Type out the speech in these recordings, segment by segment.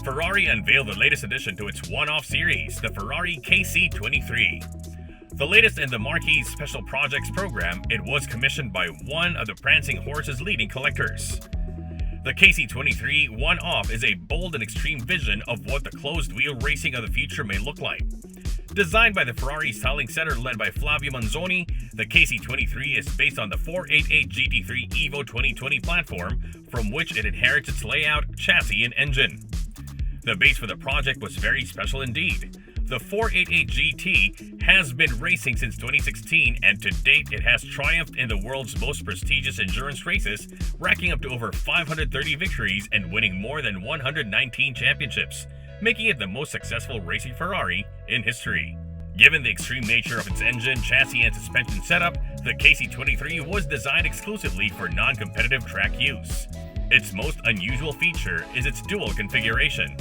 Ferrari unveiled the latest addition to its one-off series, the Ferrari KC23. The latest in the Marque's Special Projects program, it was commissioned by one of the Prancing Horse's leading collectors. The KC23 one-off is a bold and extreme vision of what the closed-wheel racing of the future may look like. Designed by the Ferrari Styling Centre led by Flavio Manzoni, the KC23 is based on the 488 GT3 Evo 2020 platform, from which it inherits its layout, chassis, and engine. The base for the project was very special indeed. The 488 GT has been racing since 2016, and to date it has triumphed in the world's most prestigious endurance races, racking up to over 530 victories and winning more than 119 championships, making it the most successful racing Ferrari in history. Given the extreme nature of its engine, chassis, and suspension setup, the KC23 was designed exclusively for non-competitive track use. Its most unusual feature is its dual configuration.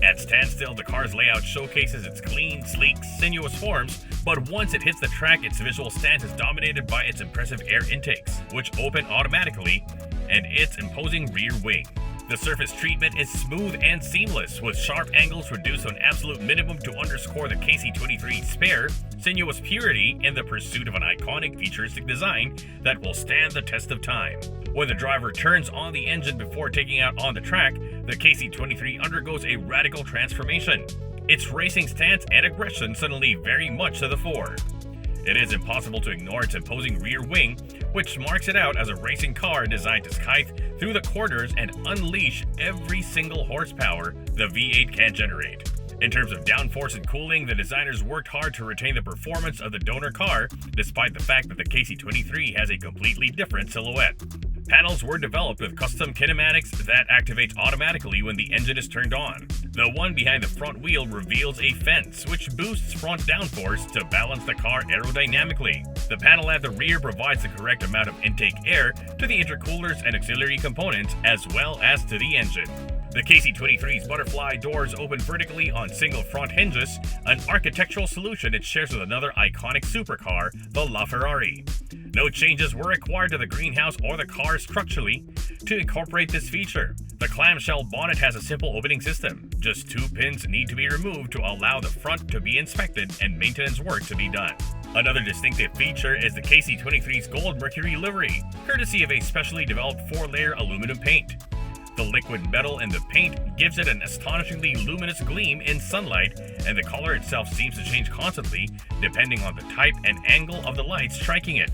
At standstill, the car's layout showcases its clean, sleek, sinuous forms, but once it hits the track, its visual stance is dominated by its impressive air intakes, which open automatically, and its imposing rear wing. The surface treatment is smooth and seamless, with sharp angles reduced to an absolute minimum to underscore the KC23's spare, sinuous purity in the pursuit of an iconic futuristic design that will stand the test of time. When the driver turns on the engine before taking out on the track, the KC23 undergoes a radical transformation. Its racing stance and aggression suddenly very much to the fore. It is impossible to ignore its imposing rear wing, which marks it out as a racing car designed to scythe through the corners and unleash every single horsepower the V8 can generate. In terms of downforce and cooling, the designers worked hard to retain the performance of the donor car, despite the fact that the KC23 has a completely different silhouette. Panels were developed with custom kinematics that activates automatically when the engine is turned on. The one behind the front wheel reveals a fence, which boosts front downforce to balance the car aerodynamically. The panel at the rear provides the correct amount of intake air to the intercoolers and auxiliary components, as well as to the engine. The KC23's butterfly doors open vertically on single front hinges, an architectural solution it shares with another iconic supercar, the LaFerrari. No changes were required to the greenhouse or the car structurally to incorporate this feature. The clamshell bonnet has a simple opening system. Just 2 pins need to be removed to allow the front to be inspected and maintenance work to be done. Another distinctive feature is the KC23's gold Mercury livery, courtesy of a specially developed 4-layer aluminum paint. The liquid metal in the paint gives it an astonishingly luminous gleam in sunlight, and the color itself seems to change constantly depending on the type and angle of the light striking it,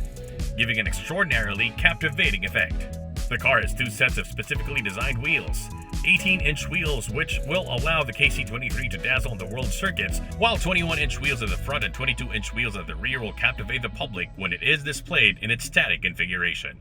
giving an extraordinarily captivating effect. The car has 2 sets of specifically designed wheels, 18-inch wheels which will allow the KC23 to dazzle on the world circuits, while 21-inch wheels at the front and 22-inch wheels at the rear will captivate the public when it is displayed in its static configuration.